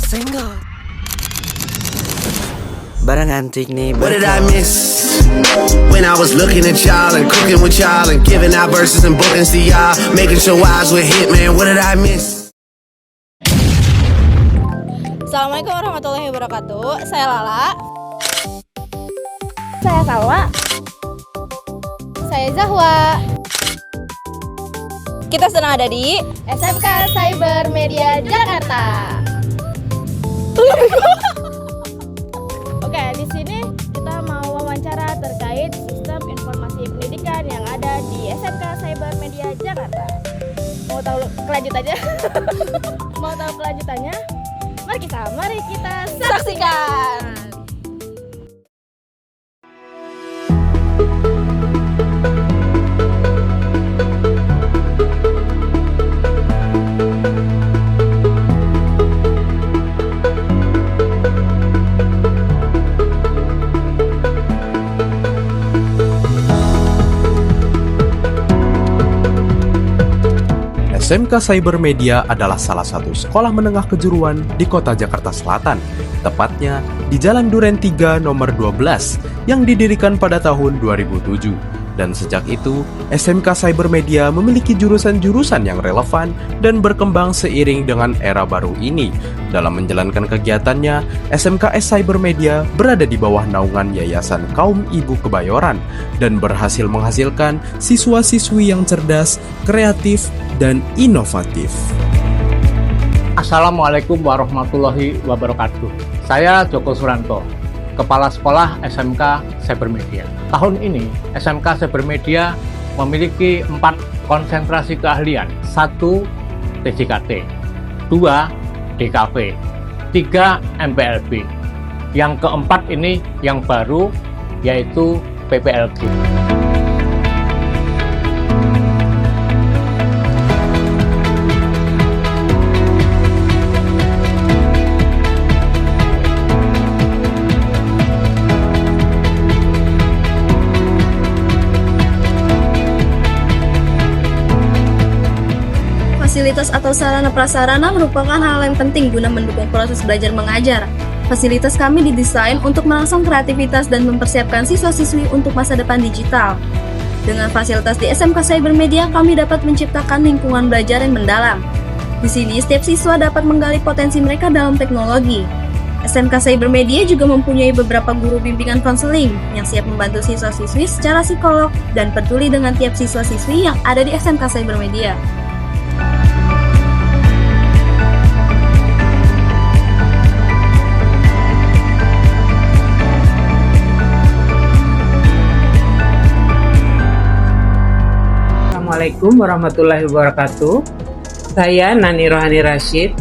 Senggol. Barang antik nih. What did I miss? When I was looking at y'all and cooking with y'all and giving out verses and bookings to y'all, making sure eyes were hit, man. What did I miss? Assalamualaikum warahmatullahi wabarakatuh. Saya Lala. Saya Salwa. Saya Zahwa. Kita sedang ada di SMK Cyber Media Jakarta. Oke, di sini kita mau wawancara terkait sistem informasi pendidikan yang ada di SMK Cyber Media Jakarta. Mau tahu kelanjutannya? Mau tahu kelanjutannya? Mari kita saksikan. SMK Cyber Media adalah salah satu sekolah menengah kejuruan di kota Jakarta Selatan, tepatnya di Jalan Duren 3 nomor 12 yang didirikan pada tahun 2007. Dan sejak itu, SMK Cyber Media memiliki jurusan-jurusan yang relevan dan berkembang seiring dengan era baru ini. Dalam menjalankan kegiatannya, SMKS Cyber Media berada di bawah naungan Yayasan Kaum Ibu Kebayoran dan berhasil menghasilkan siswa-siswi yang cerdas, kreatif, dan inovatif. Assalamualaikum warahmatullahi wabarakatuh. Saya Joko Suranto, Kepala Sekolah SMK Cyber Media. Tahun ini, SMK Cyber Media memiliki 4 konsentrasi keahlian. 1. TJKT, 2. DKV, 3. MPLB. Yang keempat ini yang baru, yaitu PPLG. Fasilitas atau sarana prasarana merupakan hal yang penting guna mendukung proses belajar mengajar. Fasilitas kami didesain untuk merangsang kreativitas dan mempersiapkan siswa-siswi untuk masa depan digital. Dengan fasilitas di SMK Cyber Media, kami dapat menciptakan lingkungan belajar yang mendalam. Di sini, setiap siswa dapat menggali potensi mereka dalam teknologi. SMK Cyber Media juga mempunyai beberapa guru bimbingan konseling yang siap membantu siswa-siswi secara psikolog dan peduli dengan tiap siswa-siswi yang ada di SMK Cyber Media. Assalamualaikum warahmatullahi wabarakatuh. Saya Nani Rohani Rashid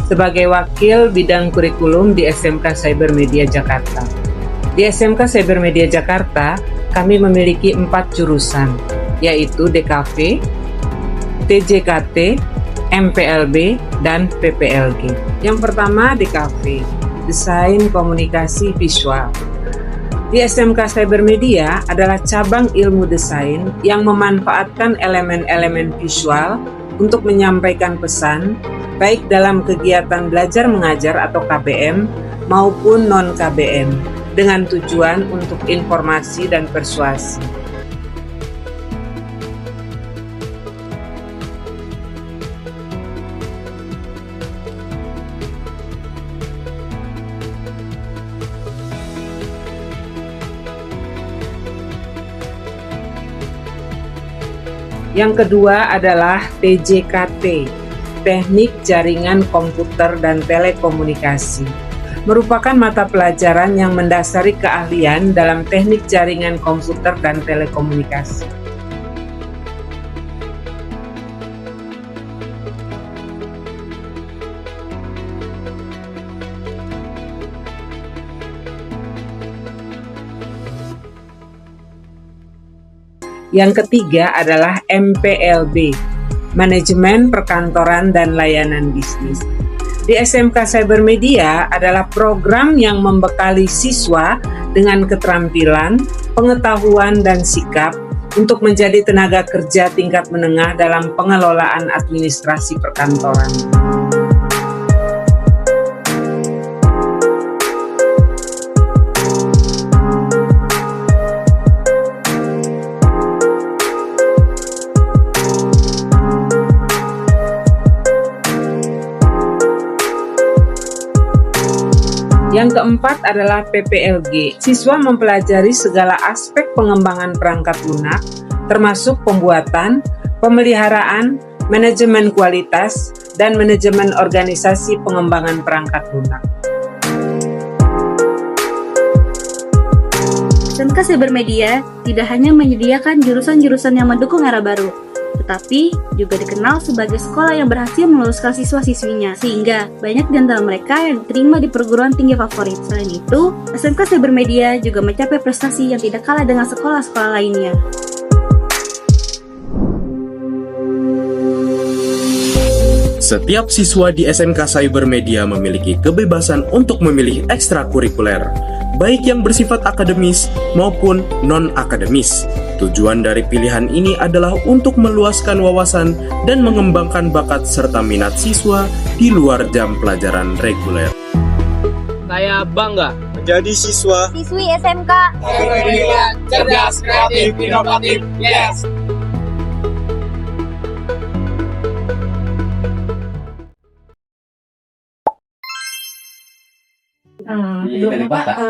sebagai Wakil Bidang Kurikulum di SMK Cyber Media Jakarta. Di SMK Cyber Media Jakarta, kami memiliki 4 jurusan, yaitu DKV, TJKT, MPLB, dan PPLG. Yang pertama DKV, Desain Komunikasi Visual. Di SMK Cyber Media adalah cabang ilmu desain yang memanfaatkan elemen-elemen visual untuk menyampaikan pesan, baik dalam kegiatan belajar mengajar atau KBM maupun non-KBM, dengan tujuan untuk informasi dan persuasi. Yang kedua adalah TJKT, Teknik Jaringan Komputer dan Telekomunikasi. Merupakan mata pelajaran yang mendasari keahlian dalam teknik jaringan komputer dan telekomunikasi. Yang ketiga adalah MPLB, Manajemen Perkantoran dan Layanan Bisnis. Di SMK Cyber Media adalah program yang membekali siswa dengan keterampilan, pengetahuan, dan sikap untuk menjadi tenaga kerja tingkat menengah dalam pengelolaan administrasi perkantoran. Yang keempat adalah PPLG. Siswa mempelajari segala aspek pengembangan perangkat lunak, termasuk pembuatan, pemeliharaan, manajemen kualitas, dan manajemen organisasi pengembangan perangkat lunak. SMK Cybermedia tidak hanya menyediakan jurusan-jurusan yang mendukung era baru, tetapi juga dikenal sebagai sekolah yang berhasil meluluskan siswa-siswinya, sehingga banyak di antara mereka yang diterima di perguruan tinggi favorit. Selain itu, SMK Cybermedia juga mencapai prestasi yang tidak kalah dengan sekolah-sekolah lainnya. Setiap siswa di SMK Cybermedia memiliki kebebasan untuk memilih ekstrakurikuler, baik yang bersifat akademis maupun non-akademis. Tujuan dari pilihan ini adalah untuk meluaskan wawasan dan mengembangkan bakat serta minat siswa di luar jam pelajaran reguler. Saya bangga menjadi siswa Siswi SMK cerdas, kreatif, inovatif. Yes.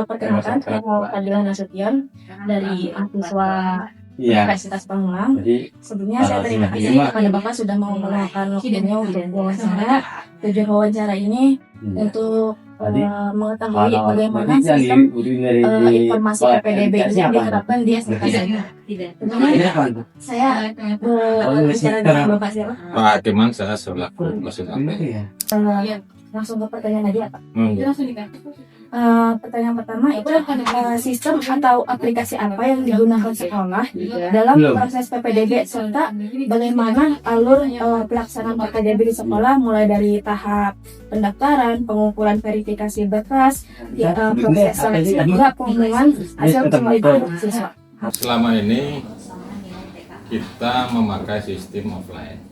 Perkenalkan, saya Fadila Nasution dari mahasiswa Universitas Pamulang. Sebelumnya saya terima kasih kepada Bapak sudah mau meluangkan waktunya untuk wawancara. Tujuan wawancara ini untuk mengetahui bagaimana sistem informasi PPDB ini diterapkan di SMK saya. Tentunya saya bicara dengan Bapak siapa? Pak Keman, saya selaku dosen Langsung ke pertanyaan aja, Pak. Pertanyaan pertama itu sistem atau aplikasi apa yang digunakan sekolah dalam proses PPDB serta bagaimana alur pelaksanaan PPDB di sekolah mulai dari tahap pendaftaran, pengumpulan verifikasi berkas, proses seleksi hingga pengumuman hasil pemilihan siswa. Selama ini kita memakai sistem offline.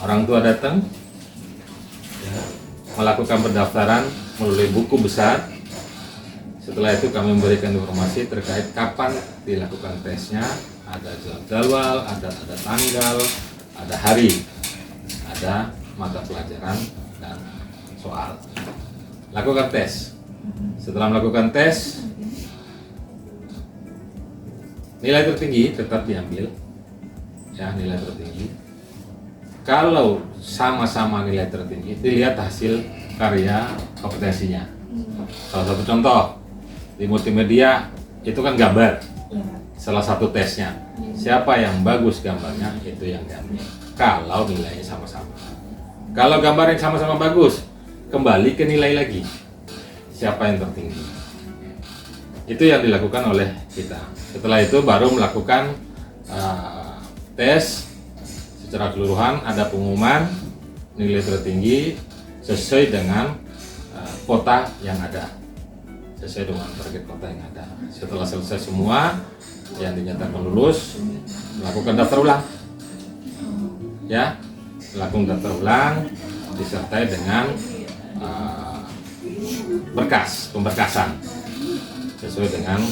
Orang tua datang, melakukan pendaftaran melalui buku besar. Setelah itu kami memberikan informasi terkait kapan dilakukan tesnya, ada jadwal, ada tanggal, ada hari, ada mata pelajaran dan soal. Lakukan tes. Setelah melakukan tes, nilai tertinggi tetap diambil, ya, nilai tertinggi. Kalau sama-sama nilai tertinggi, dilihat hasil karya kompetensinya. Salah satu contoh di multimedia itu kan gambar, salah satu tesnya. Siapa yang bagus gambarnya itu yang diambil. Kalau nilainya sama-sama. Kalau gambar yang sama-sama bagus, kembali ke nilai lagi. Siapa yang tertinggi? Itu yang dilakukan oleh kita. Setelah itu baru melakukan tes. Secara keseluruhan ada pengumuman nilai tertinggi sesuai dengan kota yang ada, sesuai dengan target kota yang ada. Setelah selesai semua yang dinyatakan lulus, melakukan daftar ulang, ya, melakukan daftar ulang disertai dengan pemberkasan sesuai dengan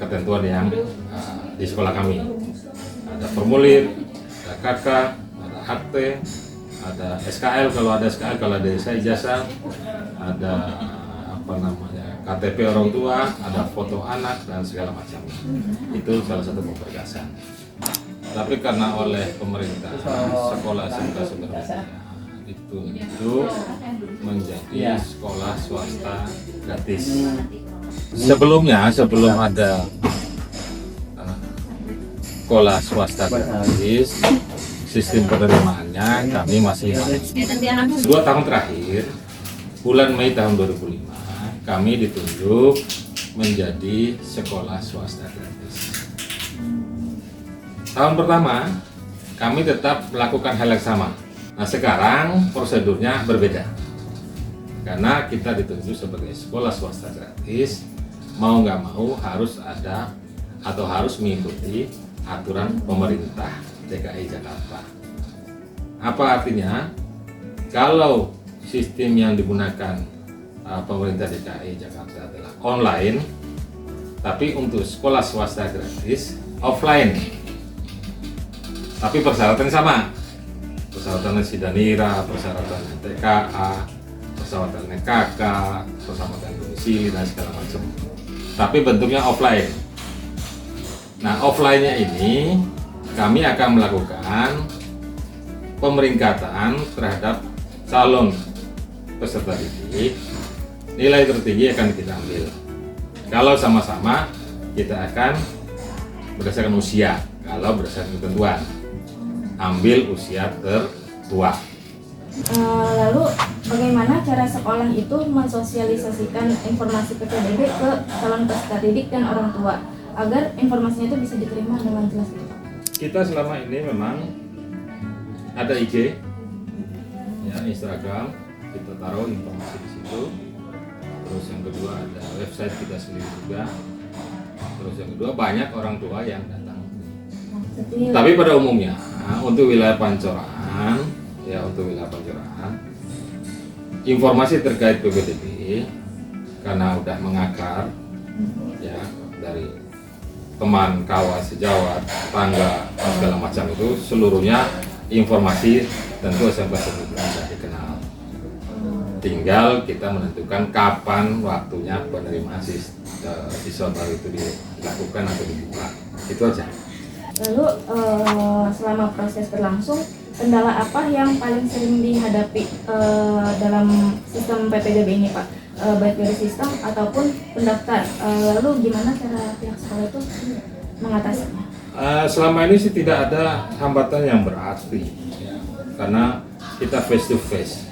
ketentuan yang di sekolah kami. Ada formulir, ada KK, ada akte, ada SKL kalau ada SKL, kalau ada ijazah, ada KTP orang tua, ada foto anak dan segala macam. Itu salah satu pemberkasan. Tapi karena oleh pemerintah sekolah SMK Cybermedia itu menjadi sekolah swasta gratis. Sebelumnya, sebelum ada sekolah swasta gratis, sistem penerimaannya kami masih 2 tahun terakhir, bulan Mei tahun 2005 kami ditunjuk menjadi sekolah swasta gratis. Tahun pertama kami tetap melakukan hal yang sama. Nah, sekarang prosedurnya berbeda karena kita ditunjuk sebagai sekolah swasta gratis, mau nggak mau harus ada atau harus mengikuti aturan pemerintah DKI Jakarta. Apa artinya? Kalau sistem yang digunakan pemerintah DKI Jakarta adalah online, tapi untuk sekolah swasta gratis offline. Tapi persyaratan sama, persyaratan Sidanira, persyaratan TKA, pesawat KK, pesawat domisili dan segala macam. Tapi bentuknya offline. Nah, offline-nya ini kami akan melakukan pemeringkatan terhadap calon peserta didik. Nilai tertinggi akan kita ambil. Kalau sama-sama, kita akan berdasarkan usia. Kalau berdasarkan ketentuan, ambil usia tertua. Lalu bagaimana cara sekolah itu mensosialisasikan informasi PPDB ke calon peserta didik dan orang tua agar informasinya itu bisa diterima dengan jelas? Kita selama ini memang ada IG, ya, Instagram, kita taruh informasi di situ. Terus yang kedua ada website kita sendiri juga. Terus yang kedua banyak orang tua yang datang. Tapi pada umumnya untuk wilayah Pancoran, informasi terkait PPDB karena udah mengakar, ya, dari teman, kawan, sejawat, tetangga, segala macam itu seluruhnya informasi tentu SMK sudah dikenal. Tinggal kita menentukan kapan waktunya penerimaan siswa baru itu dilakukan atau dibuka. Itu aja. Lalu selama proses berlangsung, kendala apa yang paling sering dihadapi dalam sistem PPDB ini, Pak? Baik dari sistem ataupun pendaftar. Lalu gimana cara pihak sekolah itu mengatasinya? Selama ini sih tidak ada hambatan yang berarti, ya, karena kita face to face.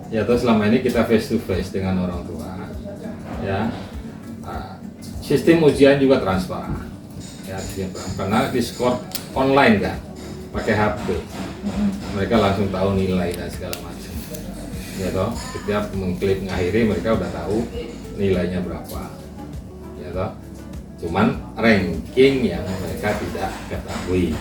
Ya, terus selama ini kita face to face dengan orang tua. Ya, sistem ujian juga transparan. Ya, karena di skor online kan, pakai HP. Mereka langsung tahu nilai dan segala macam. Ya toh, setiap mengklik mengakhiri mereka udah tahu nilainya berapa. Ya toh, cuman ranking yang mereka tidak ketahui.